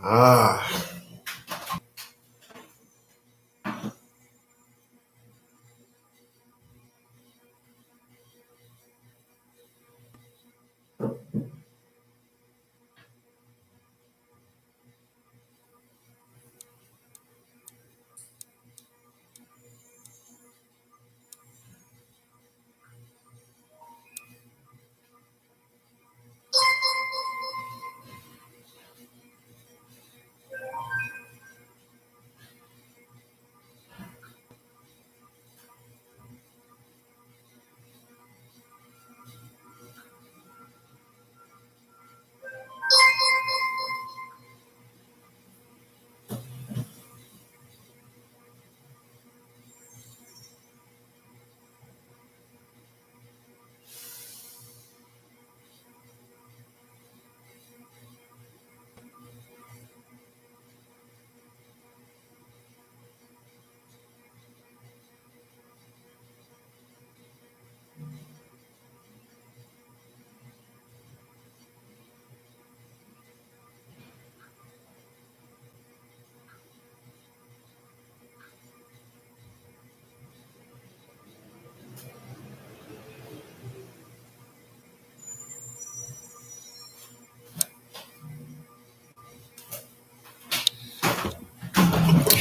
Ah.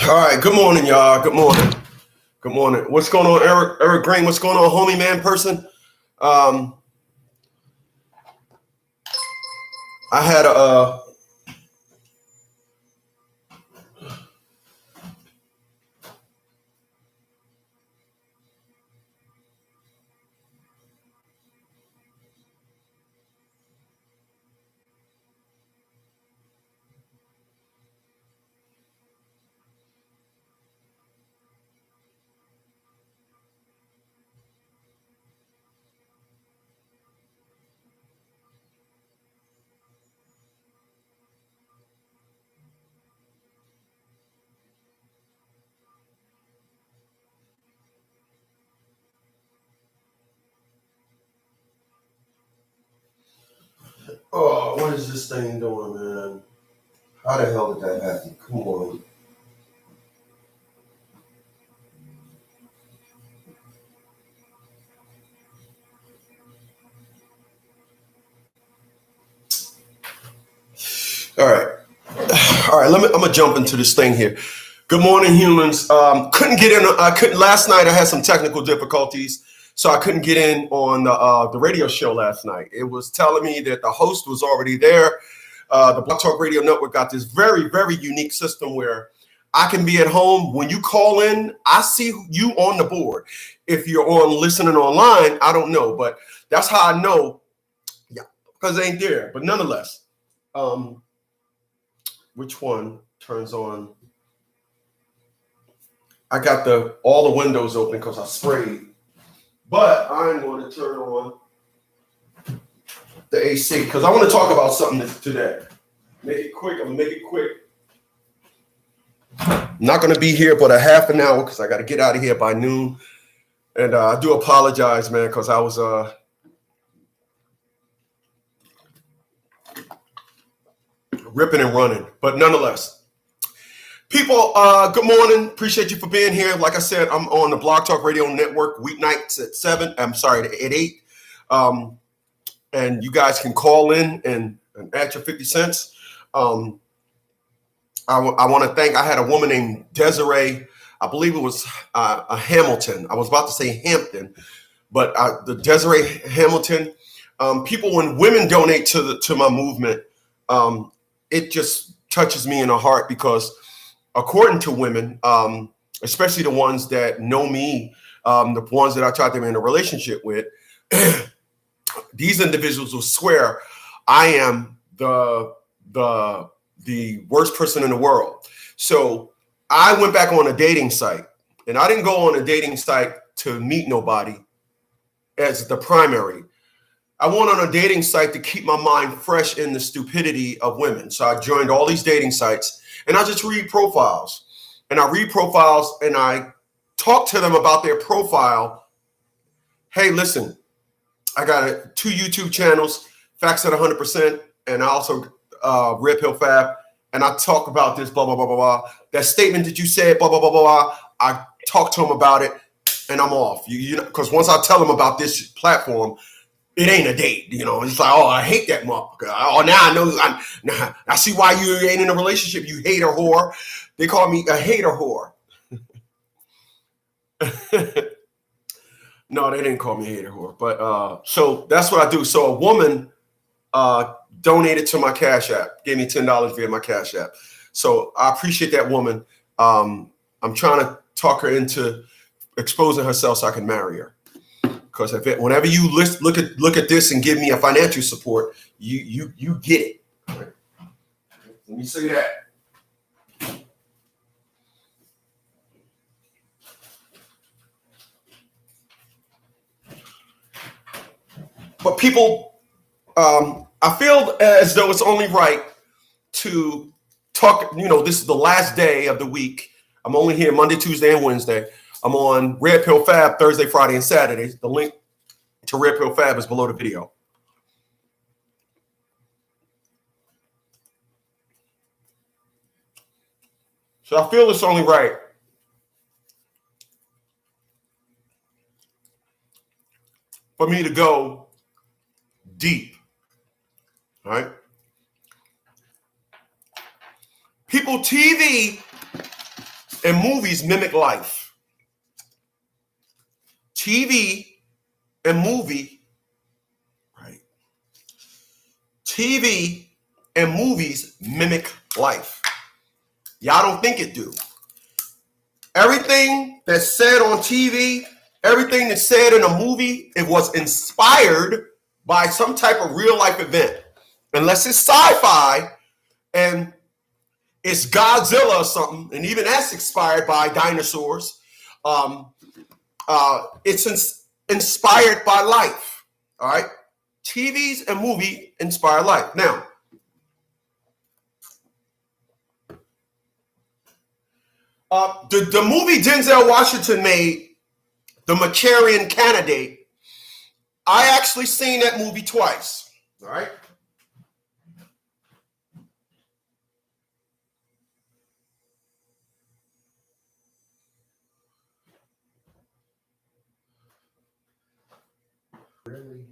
All right. Good morning, y'all. Good morning. Good morning. What's going on, Eric Green? What's going on, homie man person? I had a what is this thing doing, man? How the hell did that happen? Come on. All right. I'm gonna jump into this thing here. Good morning, humans. Couldn't get in. I couldn't last night. I had some technical difficulties, so I couldn't get in on the radio show last night. It was telling me that the host was already there. The Blog Talk Radio Network got this very, very unique system where I can be at home. When you call in, I see you on the board. If you're on listening online, I don't know, but that's how I know. Yeah, because it ain't there. But nonetheless, which one turns on? I got all the windows open because I sprayed, but I'm going to turn on the AC because I want to talk about something today. Make it quick. I'm gonna make it quick. I'm not going to be here but a half an hour because I got to get out of here by noon. And I do apologize, man, because I was ripping and running. But nonetheless, people, good morning. Appreciate you for being here. Like I said, I'm on the Blog Talk Radio Network weeknights at 7. I'm sorry, at 8. And you guys can call in and add your 50 cents. I want to thank, I had a woman named Desiree, I believe it was a Hamilton. I was about to say Hampton, but the Desiree Hamilton. People, when women donate to my movement, it just touches me in the heart because according to women, especially the ones that know me, the ones that I try to be in a relationship with, these individuals will swear I am the worst person in the world. So I went back on a dating site, and I didn't go on a dating site to meet nobody as the primary. I went on a dating site to keep my mind fresh in the stupidity of women. So I joined all these dating sites, and I just read profiles. And I read profiles, and I talk to them about their profile. Hey, listen, I got 2 YouTube channels, Facts at 100%, and I also Red Pill Fab. and I talk about this, blah, blah, blah, blah, blah. That statement that you said, blah, blah, blah, blah, blah. I talk to him about it, and I'm off. You know, because once I tell him about this platform, it ain't a date. It's like, oh, I hate that motherfucker. Oh, now I know. I see why you ain't in a relationship. You hater whore. They call me a hater whore. No, they didn't call me a hater whore. But so that's what I do. So a woman donated to my Cash App, gave me $10 via my Cash App. So I appreciate that woman. I'm trying to talk her into exposing herself so I can marry her. Because whenever you look at this and give me a financial support, you get it. Right. Let me say that. But people, I feel as though it's only right to talk. This is the last day of the week. I'm only here Monday, Tuesday, and Wednesday. I'm on Red Pill Fab Thursday, Friday, and Saturday. The link to Red Pill Fab is below the video. So I feel it's only right for me to go deep. All right. People, TV and movies mimic life. TV and movie, right? TV and movies mimic life. Y'all don't think it do. Everything that's said on TV, everything that's said in a movie, it was inspired by some type of real life event. Unless it's sci-fi and it's Godzilla or something, and even that's inspired by dinosaurs. It's inspired by life. All right, TVs and movie inspire life. Now, the movie Denzel Washington made, The Manchurian Candidate, I actually seen that movie twice. All right. Really?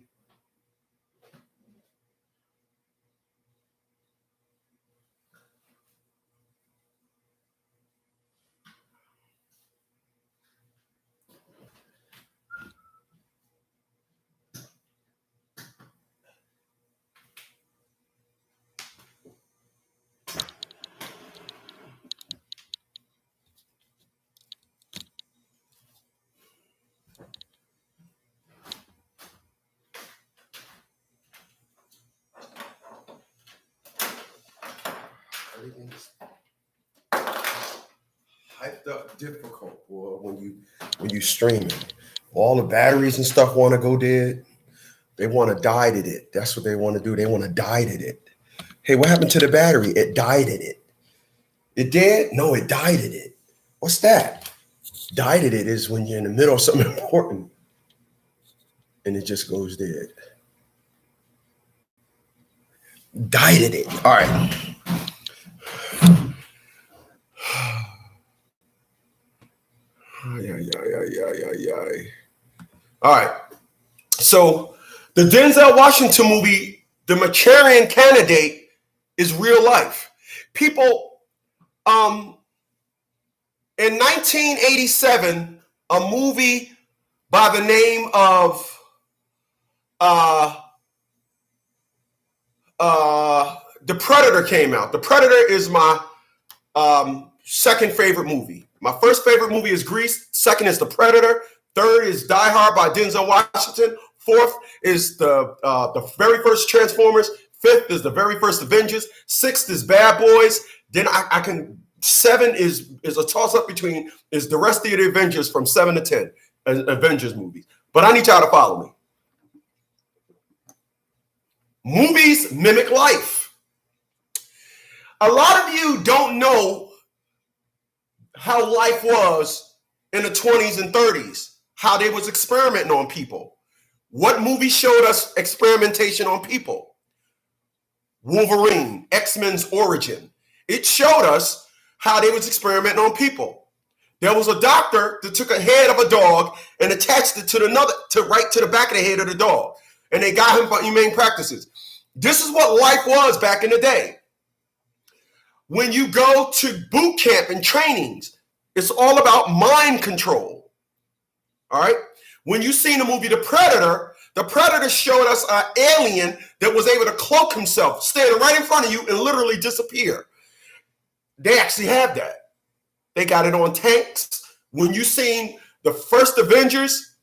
Everything's hyped up difficult, boy, when you stream it. All the batteries and stuff want to go dead. They want to die at it. That's what they want to do. They want to die at it. Hey, what happened to the battery? It died at it. It did? No, it died at it. What's that? Died at it is when you're in the middle of something important and it just goes dead. Died at it. All right. Yeah. All right. So the Denzel Washington movie, The Manchurian Candidate, is real life. People, in 1987, a movie by the name of The Predator came out. The Predator is my second favorite movie. My first favorite movie is Grease. Second is The Predator. Third is Die Hard by Denzel Washington. Fourth is the very first Transformers. Fifth is the very first Avengers. Sixth is Bad Boys. Then I can. 7 is a toss up between is the rest of the Avengers from 7 to 10 Avengers movies. But I need y'all to follow me. Movies mimic life. A lot of you don't know how life was in the 20s and 30s, how they was experimenting on people. What movie showed us experimentation on people? Wolverine, X-Men's Origin. It showed us how they was experimenting on people. There was a doctor that took a head of a dog and attached it to right to the back of the head of the dog. And they got him for humane practices. This is what life was back in the day. When you go to boot camp and trainings, it's all about mind control. All right? When you seen the movie The Predator showed us an alien that was able to cloak himself, standing right in front of you and literally disappear. They actually have that. They got it on tanks. When you seen the first Avengers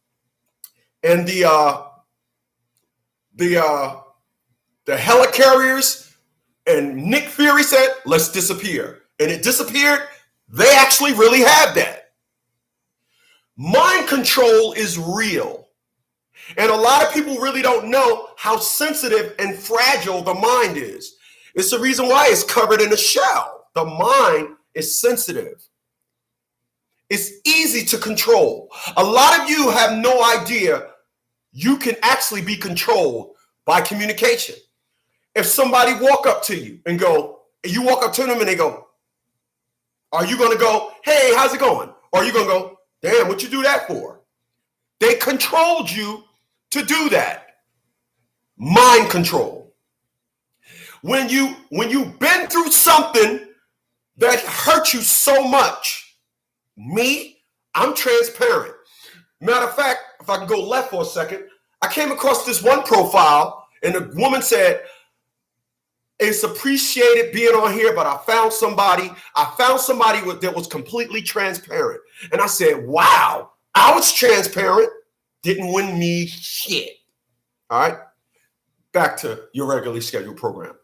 and the helicarriers, and Nick Fury said, let's disappear. And it disappeared. They actually really have that. Mind control is real. And a lot of people really don't know how sensitive and fragile the mind is. It's the reason why it's covered in a shell. The mind is sensitive. It's easy to control. A lot of you have no idea you can actually be controlled by communication. If somebody walk up to you and you walk up to them and they go, are you going to go, hey, how's it going? Or are you going to go, damn, what you do that for? They controlled you to do that. Mind control. When you've been through something that hurt you so much, I'm transparent. Matter of fact, if I can go left for a second, I came across this one profile and the woman said, it's appreciated being on here, but I found somebody that was completely transparent. And I said, wow, I was transparent, didn't win me shit. All right, back to your regularly scheduled program.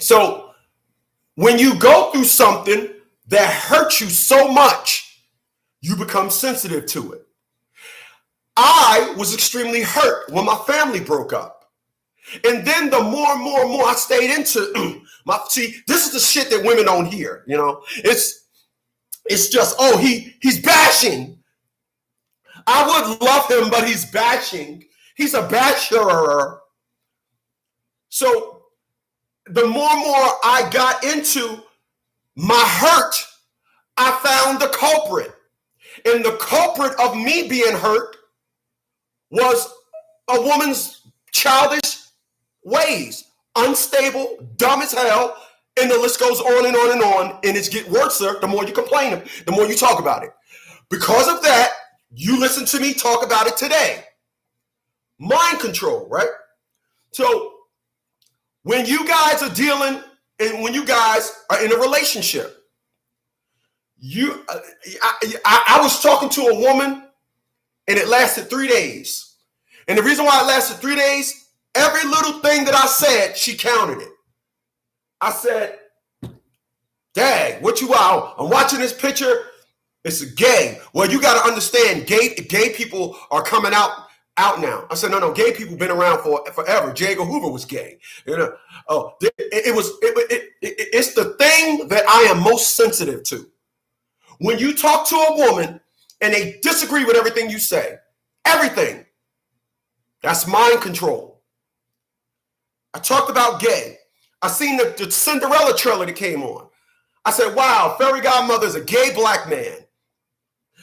So when you go through something that hurts you so much, you become sensitive to it. I was extremely hurt when my family broke up. And then the more and more I stayed into this is the shit that women don't hear, you know. It's just, oh, he's bashing. I would love him, but he's bashing. He's a basher. So the more and more I got into my hurt, I found the culprit. And the culprit of me being hurt was a woman's childish ways, unstable, dumb as hell, and the list goes on and on and on, and it's get worse the more you complain, the more you talk about it. Because of that, you listen to me talk about it today. Mind control, right? So when you guys are dealing and when you guys are in a relationship, I was talking to a woman and it lasted 3 days. And the reason why it lasted 3 days, every little thing that I said, she counted it. I said, dang, what you are? I'm watching this picture. It's a gay. Well, you got to understand, gay people are coming out now. I said, no, gay people been around forever. J. Edgar Hoover was gay. You know, it's the thing that I am most sensitive to. When you talk to a woman and they disagree with everything you say, everything, that's mind control. I talked about gay. I seen the Cinderella trailer that came on. I said, wow, Fairy Godmother is a gay black man.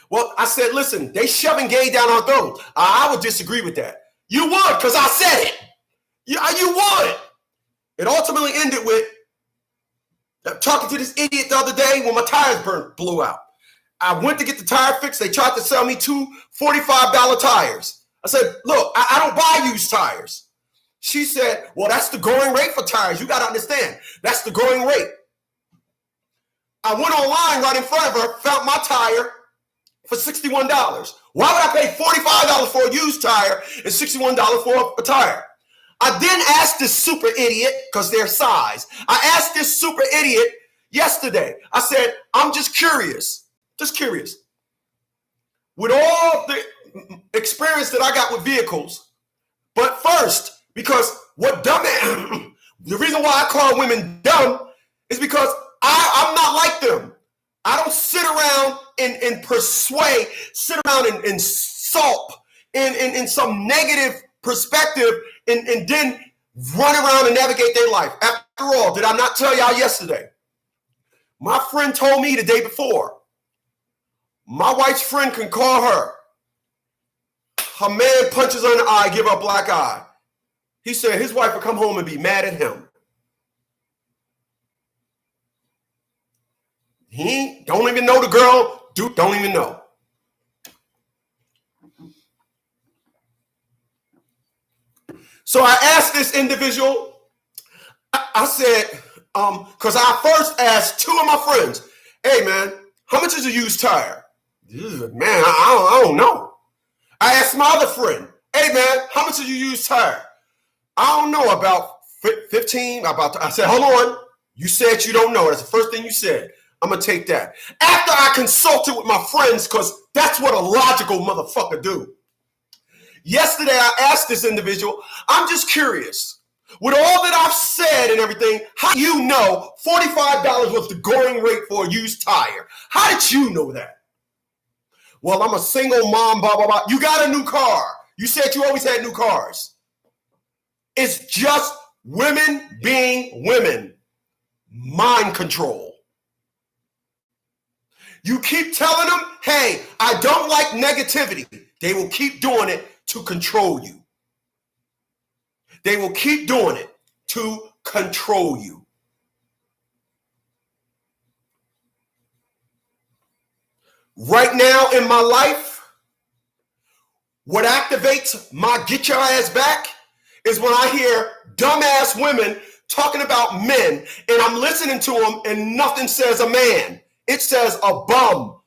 Well, I said, listen, they shoving gay down our throats. I would disagree with that. You would, because I said it. You would. It ultimately ended with talking to this idiot the other day when my tires blew out. I went to get the tire fixed. They tried to sell me two $45 tires. I said, look, I don't buy used tires. She said, well, that's the going rate for tires. You got to understand. That's the going rate. I went online right in front of her, found my tire for $61. Why would I pay $45 for a used tire and $61 for a tire? I then asked this super idiot, because their size, I asked this super idiot yesterday. I said, I'm just curious. With all the experience that I got with vehicles, but first, because the reason why I call women dumb is because I'm not like them. I don't sit around and persuade, sit around and sulk in some negative perspective and then run around and navigate their life. After all, did I not tell y'all yesterday? My friend told me the day before, my wife's friend can call her. Her man punches her in the eye, give her a black eye. He said his wife would come home and be mad at him. He don't even know the girl. Dude don't even know. So I asked this individual, I said, because I first asked two of my friends, hey man, how much is a used tire? Man, I don't know. I asked my other friend, hey man, how much is a used tire? I don't know, about 15. I said, hold on. You said you don't know. That's the first thing you said. I'm going to take that. After I consulted with my friends, because that's what a logical motherfucker do. Yesterday, I asked this individual, I'm just curious. With all that I've said and everything, how do you know $45 was the going rate for a used tire? How did you know that? Well, I'm a single mom, blah, blah, blah. You got a new car. You said you always had new cars. It's just women being women. Mind control. You keep telling them, hey, I don't like negativity. They will keep doing it to control you. They will keep doing it to control you. Right now in my life, what activates my get your ass back is when I hear dumbass women talking about men and I'm listening to them and nothing says a man. It says a bum,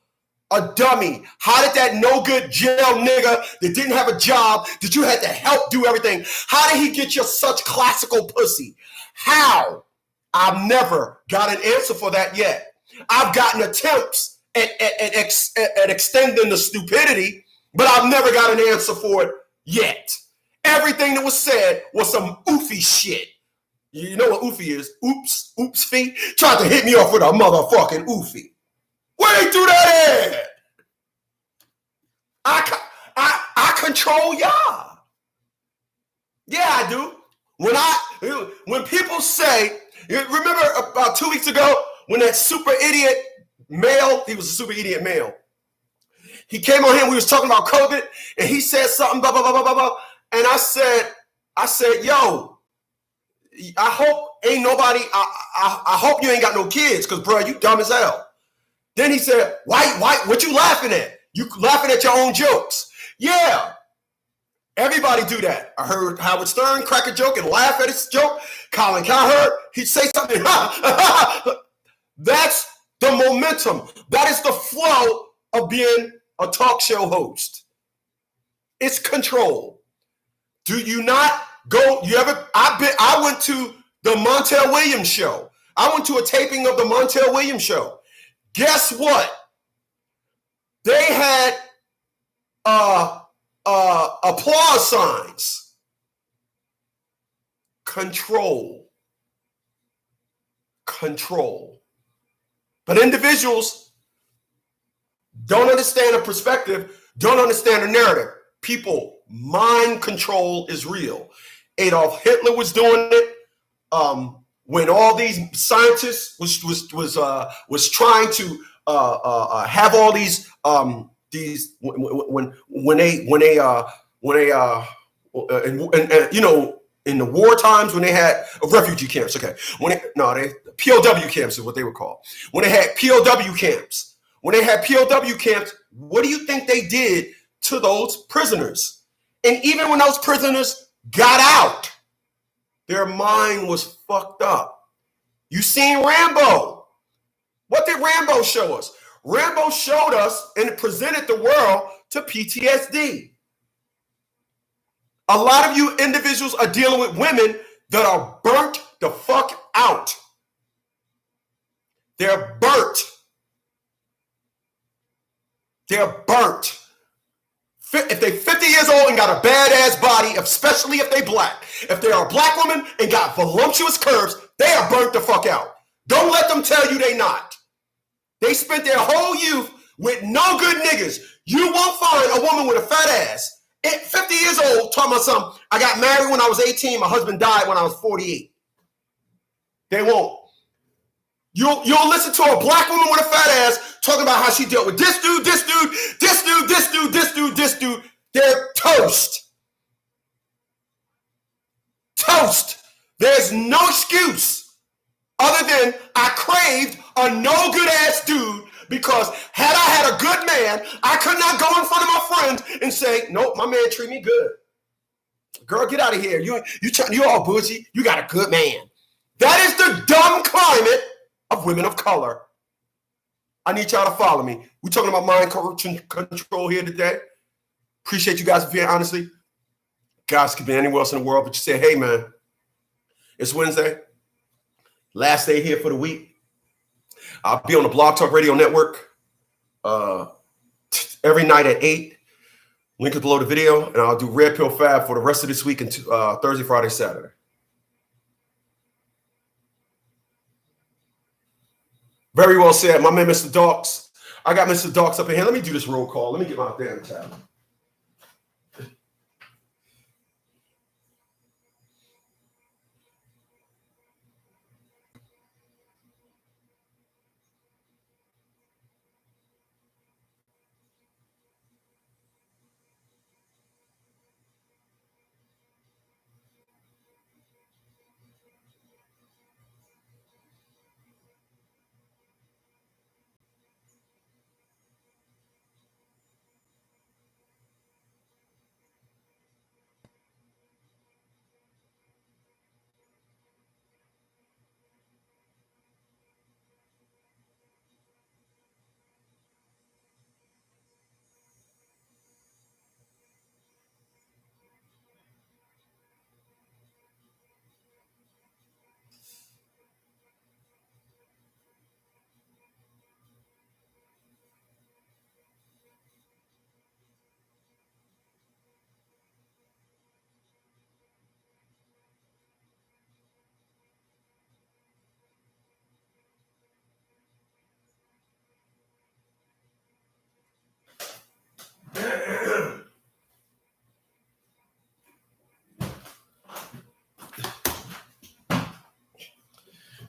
a dummy. How did that no good jail nigga that didn't have a job, that you had to help do everything, how did he get you such classical pussy? How? I've never got an answer for that yet. I've gotten attempts at extending the stupidity, but I've never got an answer for it yet. Everything that was said was some oofy shit. You know what oofy is? Oops fee. Tried to hit me off with a motherfucking oofy. Where they do that at? I control y'all. Yeah, I do. When people say, remember about 2 weeks ago when that super idiot male, he was a super idiot male. He came on here, we was talking about COVID, and he said something, blah, blah, blah, blah, blah, blah. And I said, yo, I hope ain't nobody, I hope you ain't got no kids, because, bro, you dumb as hell. Then he said, why, what you laughing at? You laughing at your own jokes. Yeah, everybody do that. I heard Howard Stern crack a joke and laugh at his joke. Colin Cowherd, he'd say something. That's the momentum. That is the flow of being a talk show host. It's control. Do you not go? I went to the Montel Williams show. I went to a taping of the Montel Williams show. Guess what? They had applause signs. Control. But individuals don't understand a perspective, don't understand a narrative. People, mind control is real. Adolf Hitler was doing it. When all these scientists was trying to have all these when they you know, in the war times when they had refugee camps, okay, POW camps is what they were called. When they had POW camps, what do you think they did to those prisoners? And even when those prisoners got out, their mind was fucked up. You seen Rambo. What did Rambo show us? Rambo showed us and presented the world to PTSD. A lot of you individuals are dealing with women that are burnt the fuck out. They're burnt. If they're 50 years old and got a badass body, especially if they black. If they're a black woman and got voluptuous curves, they are burnt the fuck out. Don't let them tell you they not. They spent their whole youth with no good niggas. You won't find a woman with a fat ass at 50 years old talking about something. I got married when I was 18. My husband died when I was 48. They won't. You'll listen to a black woman with a fat ass talking about how she dealt with this dude, this dude, this dude, this dude, this dude, this dude. They're toast. Toast. There's no excuse other than I craved a no good ass dude, because had I had a good man, I could not go in front of my friends and say, nope, my man treat me good. Girl, get out of here. You all bougie. You got a good man. That is the dumb climate of women of color. I need y'all to follow me. We're talking about mind control here today. Appreciate you guys being honestly. Guys could be anywhere else in the world, but you say, hey, man, it's Wednesday. Last day here for the week. I'll be on the Blog Talk Radio Network every night at 8. Link is below the video, and I'll do Red Pill Fab for the rest of this week and Thursday, Friday, Saturday. Very well said. My man, Mr. Dawks. I got Mr. Dawks up in here. Let me do this roll call. Let me get my damn tab.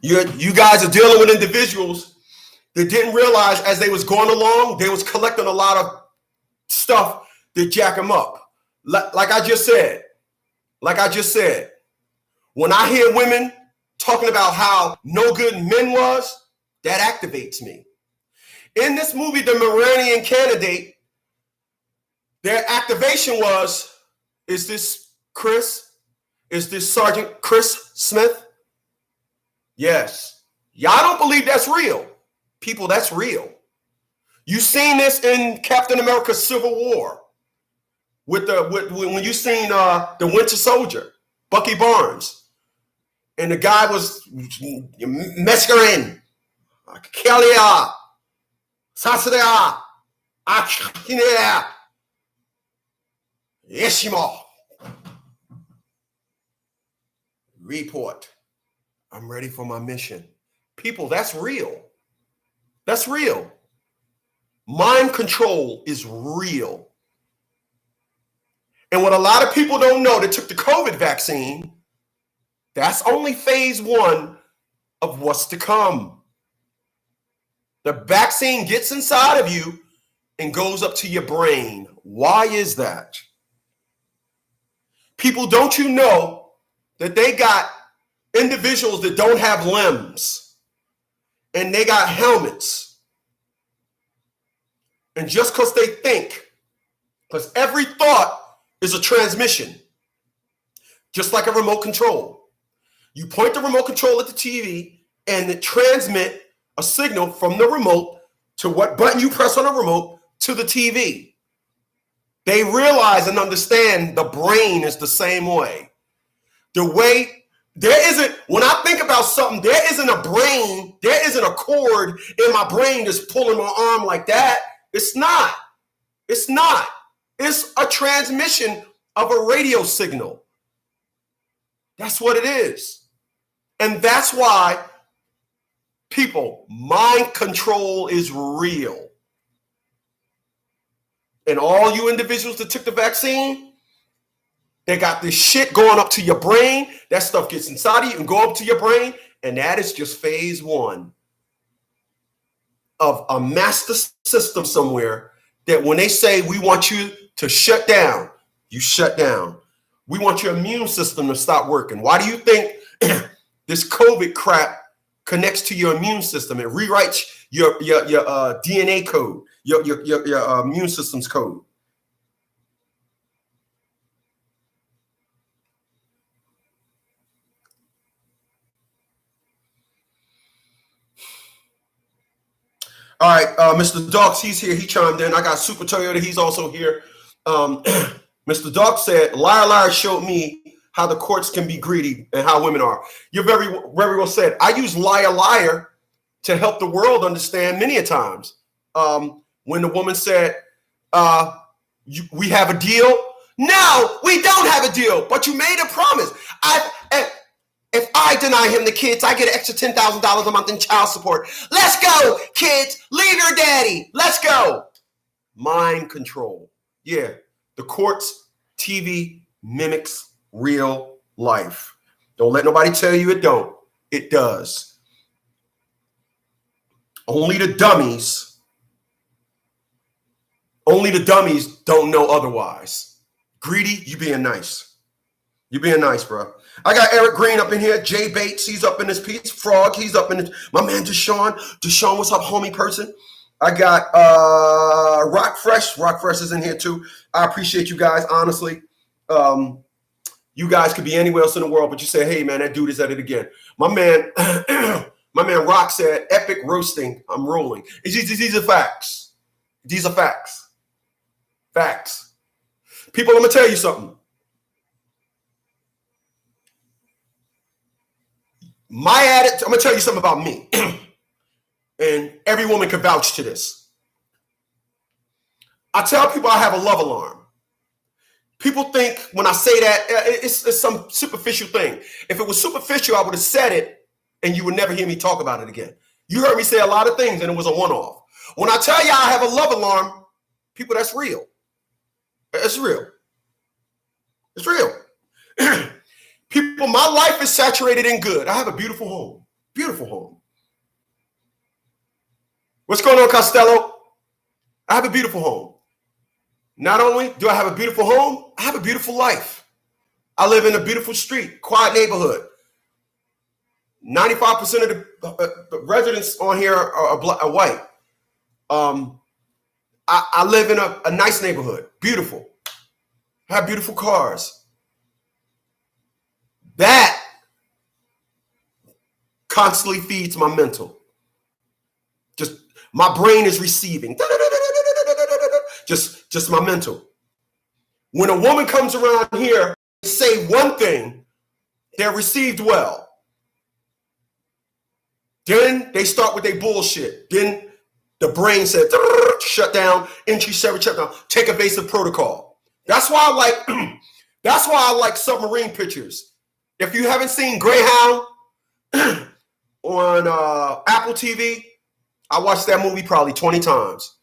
You guys are dealing with individuals that didn't realize as they was going along, they was collecting a lot of stuff that jack them up. Like I just said, when I hear women talking about how no good men was, that activates me. In this movie, The Manchurian Candidate, their activation was, is this Chris? Is this Sergeant Chris Smith? Yes. Y'all don't believe that's real. People, that's real. You seen this in Captain America Civil War when you seen the Winter Soldier, Bucky Barnes, and the guy was Mescarin, Kalia, Sasrea, Akinea, Yeshimo. Report. I'm ready for my mission. People, that's real. That's real. Mind control is real. And what a lot of people don't know that took the COVID vaccine, that's only phase 1 of what's to come. The vaccine gets inside of you and goes up to your brain. Why is that? People, don't you know that they got individuals that don't have limbs and they got helmets? And just because they think, because every thought is a transmission, just like a remote control. You point the remote control at the TV and it transmit a signal from the remote to what button you press on the remote to the TV. They realize and understand the brain is the same way. The way there isn't, when I think about something, there isn't a brain, there isn't a cord in my brain that's pulling my arm like that. It's not. It's not. It's a transmission of a radio signal. That's what it is. And that's why, people, mind control is real. And all you individuals that took the vaccine, they got this shit going up to your brain. That stuff gets inside of you and go up to your brain. And that is just phase 1. of a master system somewhere that when they say we want you to shut down, you shut down. We want your immune system to stop working. Why do you think this COVID crap connects to your immune system? It rewrites your DNA code, your immune system's code. All right, Mr. Dogs, he's here. He chimed in. I got Super Toyota. He's also here. Mr. Dog said, liar, liar showed me how the courts can be greedy and how women are. You're very, very well said. I use liar, liar to help the world understand many a times. When the woman said, we have a deal. No, we don't have a deal, but you made a promise. If I deny him the kids, I get an extra $10,000 a month in child support. Let's go, kids. Leave your daddy. Let's go. Mind control. Yeah, the courts, TV mimics real life. Don't let nobody tell you it don't. It does. Only the dummies don't know otherwise. Greedy, you being nice. You being nice, bro. I got Eric Green up in here. Jay Bates, he's up in this piece. Frog, he's up in it. My man Deshaun. Deshaun, what's up, homie person? I got Rock Fresh. Rock Fresh is in here too. I appreciate you guys, honestly. You guys could be anywhere else in the world, but you say, hey, man, that dude is at it again. My man, my man Rock said, epic roasting. I'm rolling. These are facts. These are facts. Facts. People, I'm going to tell you something. My attitude, I'm going to tell you something about me. And every woman can vouch to this. I tell people I have a love alarm. People think when I say that, it's some superficial thing. If it was superficial, I would have said it and you would never hear me talk about it again. You heard me say a lot of things and it was a one-off. When I tell you I have a love alarm, people, that's real. It's real. It's real. People, my life is saturated in good. I have a beautiful home. Beautiful home. What's going on, Costello? I have a beautiful home. Not only do I have a beautiful home, I have a beautiful life. I live in a beautiful street, quiet neighborhood. 95% of the residents on here are white. I live in a nice neighborhood, beautiful. I have beautiful cars. That constantly feeds my mental. Just my brain is receiving. Just my mental. When a woman comes around here and say one thing, they're received well. Then they start with their bullshit. Then the brain says, shut down, entry server shut down, take evasive protocol. That's why I like submarine pictures. If you haven't seen Greyhound on Apple TV, I watched that movie probably 20 times.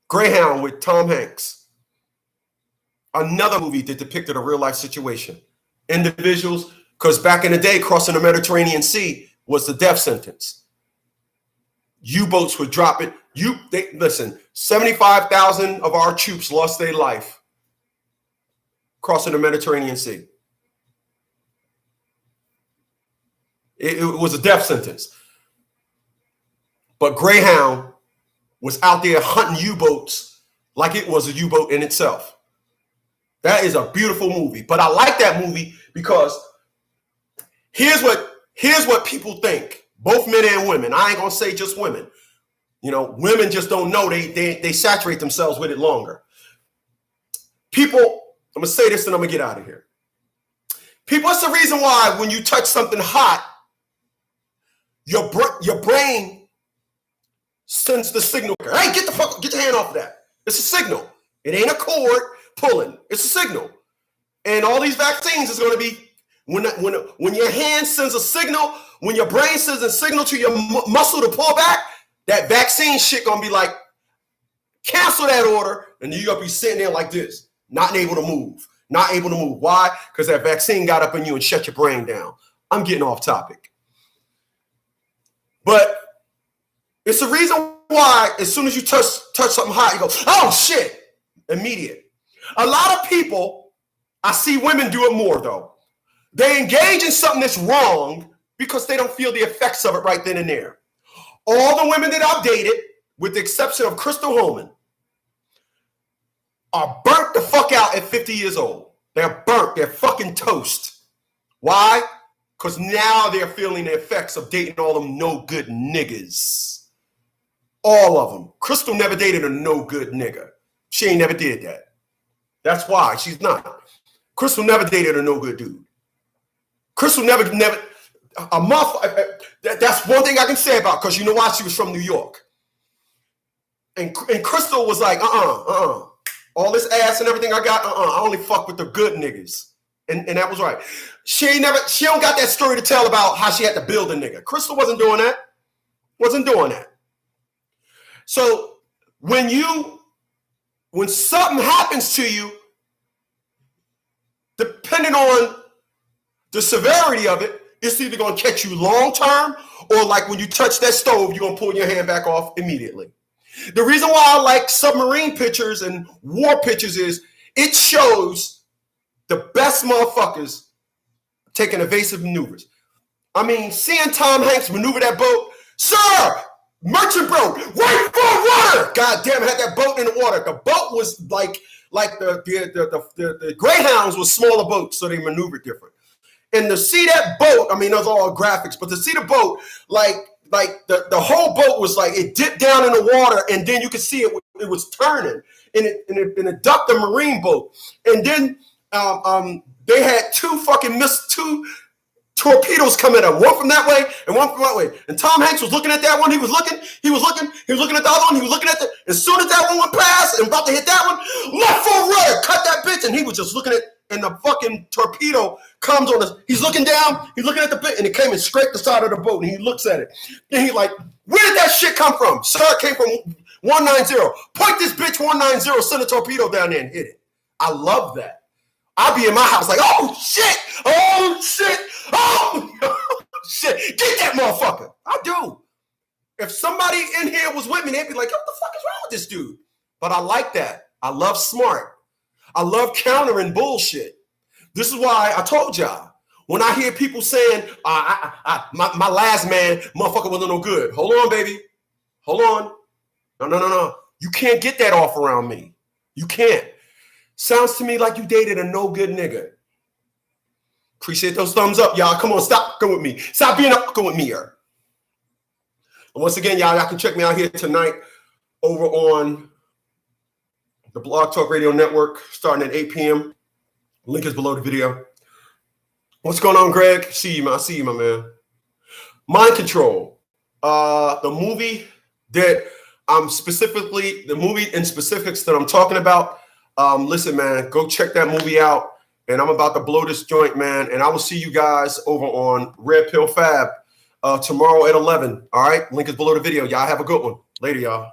Greyhound with Tom Hanks. Another movie that depicted a real life situation. Individuals, because back in the day, crossing the Mediterranean Sea was the death sentence. U-boats would drop it. Listen, 75,000 of our troops lost their life crossing the Mediterranean Sea. It was a death sentence. But Greyhound was out there hunting U-boats like it was a U-boat in itself. That is a beautiful movie. But I like that movie because here's what people think, both men and women. I ain't gonna say just women. You know, women just don't know. They saturate themselves with it longer. People, I'm gonna say this and I'm gonna get out of here. People, it's the reason why when you touch something hot, your brain sends the signal. Hey, get your hand off of that. It's a signal. It ain't a cord pulling. It's a signal. And all these vaccines is going to be when your hand sends a signal, when your brain sends a signal to your muscle to pull back, that vaccine shit going to be like, cancel that order. And you're going to be sitting there like this, not able to move. Not able to move. Why? Because that vaccine got up in you and shut your brain down. I'm getting off topic. But It's the reason why as soon as you touch something hot, you go, oh shit, immediate. A lot of people, I see women do it more though. They engage in something that's wrong because they don't feel the effects of it right then and there. All the women that I've dated, with the exception of Crystal Holman, are burnt the fuck out at 50 years old. They're burnt. They're fucking toast. Why? Because now they're feeling the effects of dating all them no good niggas. All of them. Crystal never dated a no good nigga. She ain't never did that. That's why she's not. Crystal never dated a no good dude. Crystal never, a month. That's one thing I can say about, because you know why? She was from New York. And Crystal was like, all this ass and everything I got, I only fuck with the good niggas. And that was right. She don't got that story to tell about how she had to build a nigga. Crystal wasn't doing that. Wasn't doing that. So when something happens to you, depending on the severity of it, it's either going to catch you long term, or like when you touch that stove, you're going to pull your hand back off immediately. The reason why I like submarine pictures and war pictures is it shows the best motherfuckers taking evasive maneuvers. I mean, seeing Tom Hanks maneuver that boat, sir, merchant boat, wait for water. God damn, had that boat in the water. The boat was like the Greyhounds was smaller boats, so they maneuvered different. And to see that boat, I mean, those are all graphics, but to see the boat, like the whole boat was like, it dipped down in the water, and then you could see it was turning, and it ducked the marine boat. And then they had two torpedoes coming up, one from that way and one from that way. And Tom Hanks was looking at that one. He was looking at the other one. He was looking at as soon as that one went past and about to hit that one, left full rudder, cut that bitch. And he was just looking at, and the fucking torpedo comes on us. He's looking down, he's looking at the bit, and it came and scraped the side of the boat. And he looks at it. And he's like, where did that shit come from? Sir, it came from 190. Point this bitch 190, send a torpedo down there and hit it. I love that. I'll be in my house like, oh shit, oh shit, oh shit, get that motherfucker. I do. If somebody in here was with me, they'd be like, what the fuck is wrong with this dude? But I like that. I love smart. I love countering bullshit. This is why I told y'all, when I hear people saying, my last man, motherfucker wasn't no good. Hold on, baby. Hold on. No. You can't get that off around me. You can't. Sounds to me like you dated a no good nigga. Appreciate those thumbs up, y'all. Come on, stop fucking with me. Stop being fucking with me here. And once again, y'all can check me out here tonight over on the Blog Talk Radio Network, starting at 8 p.m. Link is below the video. What's going on, Greg? See you, man. I see you, my man. Mind Control. The movie that the movie in specifics that I'm talking about. Listen, man, go check that movie out. And I'm about to blow this joint, man. And I will see you guys over on Red Pill Fab tomorrow at 11. All right. Link is below the video. Y'all have a good one. Later, y'all.